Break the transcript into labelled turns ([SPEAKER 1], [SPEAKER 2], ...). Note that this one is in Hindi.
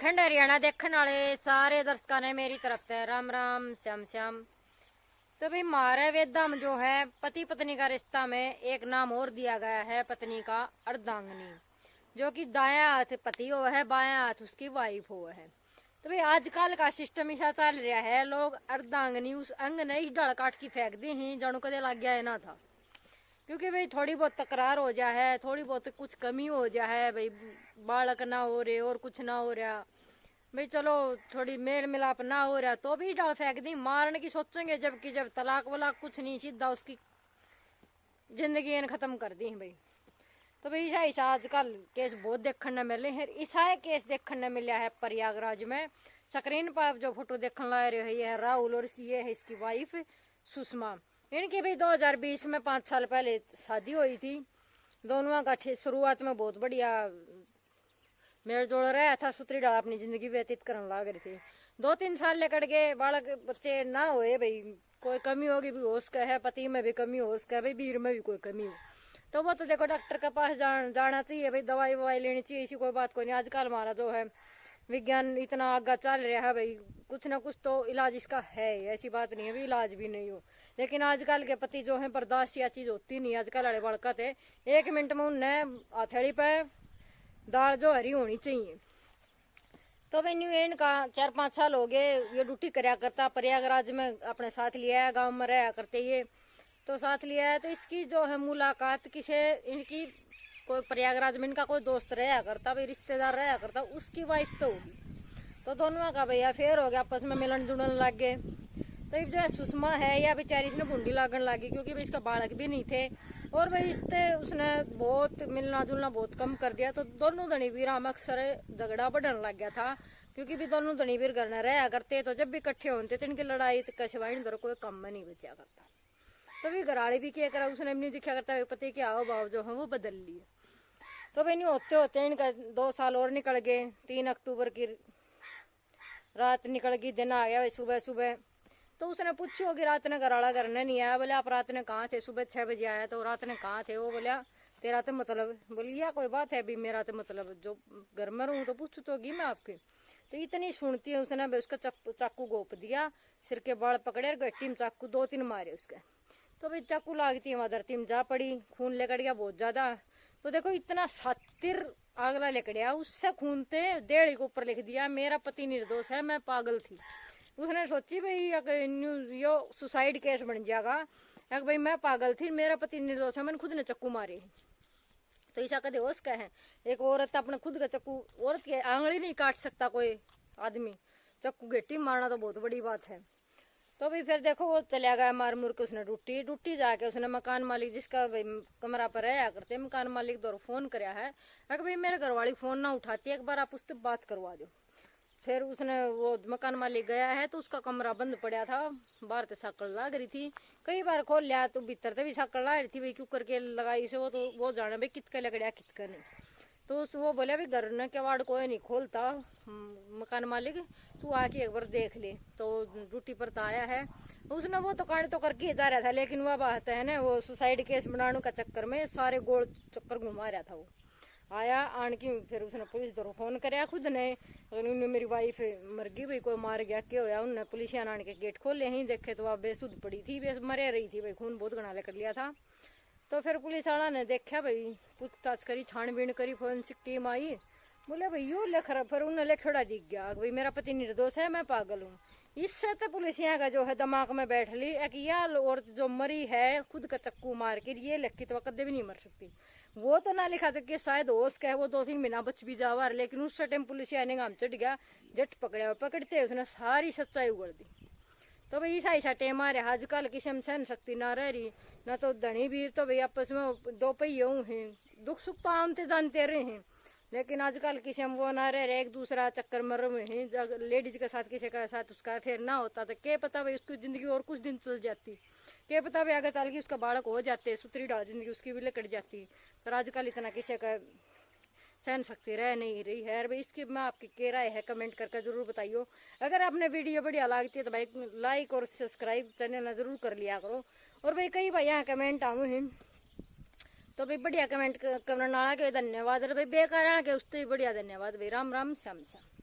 [SPEAKER 1] झारखंड हरियाणा देखने वाले सारे दर्शकों ने मेरी तरफ से राम राम श्याम श्याम। तो भाई हमारे वेदा में जो है पति पत्नी का रिश्ता में एक नाम और दिया गया है पत्नी का अर्धांगिनी, जो कि दायां हाथ पति हो है, बायां हाथ उसकी वाइफ हो है। तो भाई आजकल का सिस्टम ऐसा चल रहा है, लोग अर्धांगिनी उस अंग ने ही डल काट की फेंक दी ही जानू कदे लग गया है ना था। क्योंकि भाई थोड़ी बहुत तकरार हो जा है, थोड़ी बहुत कुछ कमी हो जा है, भाई बालक ना हो रहे और कुछ ना हो रहा, भाई चलो थोड़ी मेल मिलाप ना हो रहा तो भी डाल फेंक दी, मारने की सोचेंगे, जबकि जब तलाक वलाक कुछ नहीं, सीधा उसकी जिंदगी इन खत्म कर दी भाई। तो भाई ऐसा आजकल केस बहुत देखने मिले हैं। ऐसा केस देखने मिला है प्रयागराज में। स्क्रीन पर जो फोटो देखने ला रहे है राहुल और ये है इसकी वाइफ सुषमा। इनकी भाई 2020 में 5 साल पहले शादी हुई थी। दोनों का शुरुआत में बहुत बढ़िया मेल जोड़ रहा था, सुतरी डाल अपनी जिंदगी व्यतीत करने लग रही थी। 2-3 साल लेकर के बालक बच्चे ना हुए, भाई कोई कमी होगी भी होश का है, पति में भी कमी होश का है, भाई वीर में भी कोई कमी हो तो वो तो देखो डॉक्टर के पास जाना चाहिए, भाई दवाई ववाई लेनी चाहिए, ऐसी कोई बात कोई नहीं। आजकल हमारा जो है विज्ञान इतना आगे चल रहा है, भाई कुछ ना कुछ तो इलाज इसका है, ऐसी बात नहीं है भी इलाज भी नहीं हो। लेकिन आजकल के पति जो है बर्दाश्त या चीज होती नहीं। आजकल वाले बड़का थे 1 मिनट में उनने हथेली पे दाल जो हरी होनी चाहिए। तो भाई न्यू एंड का 4-5 साल हो गए ये ड्यूटी कराया करता, प्रयागराज में अपने साथ लिया है, गाँव में रहा करते ये तो साथ लिया है। तो इसकी जो है मुलाकात किसे, इनकी कोई प्रयागराज में इनका कोई दोस्त रहा करता, भाई रिश्तेदार रहा करता, उसकी वाइफ तो होगी। तो दोनों का भैया फेर हो गया, आपस में मिलन जुलन लग गए। तो ये जो है सुषमा है या बेचारी इसने बूंदी लागन लगी, क्योंकि भाई इसका बालक भी नहीं थे और भाई इससे उसने बहुत मिलना जुलना बहुत कम कर दिया। तो दोनों धनी वीर हम अक्सर झगड़ा बढ़ने लग गया था, क्योंकि भी दोनों धनी वीर घर में रहा करते, तो जब भी इकट्ठे होते थे इनकी लड़ाई कशवाई इधर कोई कम में नहीं बचा करता। तो भी घराड़ी भी क्या करा, उसने नहीं दिखा करता, पति के आओ भाव जो है वो बदल लिए। तो भाई नहीं होते होते इनका 2 साल और निकल गए। 3 अक्टूबर की रात निकल गई, दिन आ गया सुबह सुबह। तो उसने पूछो कि रात ने घराड़ा घर ने नहीं आया। बोले आप रात ने कहाँ थे? सुबह 6 बजे आया। तो रात ने कहाँ थे? वो बोलिया तेरा तो मतलब। बोली या कोई बात है भी, मेरा तो मतलब जो घर में रहूँ तो पूछू तो मैं आपके। तो इतनी सुनती है उसने उसका चाकू गोप दिया, सिर के बाल पकड़े और गट्टी में चाकू 2-3 मारे उसके। तो भाई चाकू लागती वहां धरती में जा पड़ी, खून लेकर गया बहुत ज्यादा। तो देखो इतना सातिर आगला लेकर उससे खून थे डेढ़ के ऊपर लिख दिया मेरा पति निर्दोष है, मैं पागल थी। उसने सोची भाई यो सुसाइड केस बन जाएगा, भाई मैं पागल थी, मेरा पति निर्दोष है, मैंने खुद ने चक्कू मारे। तो ऐसा कदे होश का है? एक औरत अपने खुद का चक्कू, औरत के आंगली नहीं काट सकता कोई आदमी, चक्कू गेटी मारना तो बहुत बड़ी बात है। तो भी फिर देखो वो चला गया मार मुर के। उसने ड्यूटी जाके उसने मकान मालिक जिसका कमरा पर रहा करते, मकान मालिक दौर फोन कराया है, अगर भाई मेरे घर वाली फोन ना उठाती, एक बार आप उससे बात करवा दो। फिर उसने वो मकान मालिक गया है तो उसका कमरा बंद पड़ा था, बाहर से साकड़ लाग रही थी, कई बार खोल लिया तो भीतर से भी साकड़ ला रही थी, भाई क्यों करके लगाई से वो तो वो जाने भाई कितका लगड़िया कितका नहीं। तो वो बोले भाई घर ने केवाड़ कोई नहीं खोलता मकान मालिक, तू आके एक बार देख ले। तो ड्यूटी पर तो आया है उसने, वो तो कांड तो करके जा रहा था, लेकिन वह बात है ना वो सुसाइड केस बनाने का चक्कर में सारे गोल चक्कर घुमा रहा था। वो आया आन की फिर उसने पुलिस दौर फोन कराया खुद ने, उन्होंने मेरी वाइफ मर गई भाई कोई मार गया क्या होया। उन्होंने पुलिस आने के गेट खोले ही देखे तो वह बेसुध पड़ी थी, मरे रही थी भाई, खून बहुत घना लेकर लिया था। तो फिर पुलिस वाला ने देखा भाई, पूछताछ करी, छानबीन करी, फोरेंसिक टीम आई, बोले भाई यो लिख रहा, फिर उन्हें लिखड़ा दिख गया भाई मेरा पति निर्दोष है, मैं पागल हूँ। इससे तो पुलिस यहाँ का जो है दिमाग में बैठ ली कि यह औरत जो मरी है खुद का चक्कू मार के, ये लिख के तो कदे भी नहीं मर सकती। वो तो ना लिखा था कि शायद होश का है, वो 2-3 महीना बच भी जावा, लेकिन उस टाइम पुलिस आने का हम चढ़ गया, जट पकड़ा, पकड़ते उसने सारी सच्चाई उगड़ दी। तो भाई ऐसा टेम आ रहा आजकल, किसी में सहन शक्ति ना रह रही, ना तो धनी वीर तो भाई आपस में 2 पहियों हैं, दुख सुख तो आमते जानते रहे हैं, लेकिन आजकल किसी में वो ना रह रहे, एक दूसरा चक्कर मर रहे हैं। लेडीज के साथ किसी का साथ उसका अफेयर ना होता तो क्या पता भाई उसकी जिंदगी और कुछ दिन चल जाती, क्या पता भाई आगे चल के उसका बालक हो जाते, सुतरी डाल जिंदगी उसकी भी कट जाती। पर आजकल इतना किसी का सहन शक्ति रह नहीं रही है। भाई इसकी मैं आपकी क्या राय है कमेंट करके जरूर बताइयो। अगर आपने वीडियो बढ़िया लगती है तो भाई लाइक और सब्सक्राइब चैनल जरूर कर लिया करो। और भाई कई भाई यहाँ कमेंट आऊँ हैं तो भाई बढ़िया कमेंट करना के धन्यवाद, भाई बेकार के उससे बढ़िया धन्यवाद भाई। राम राम श्याम श्याम।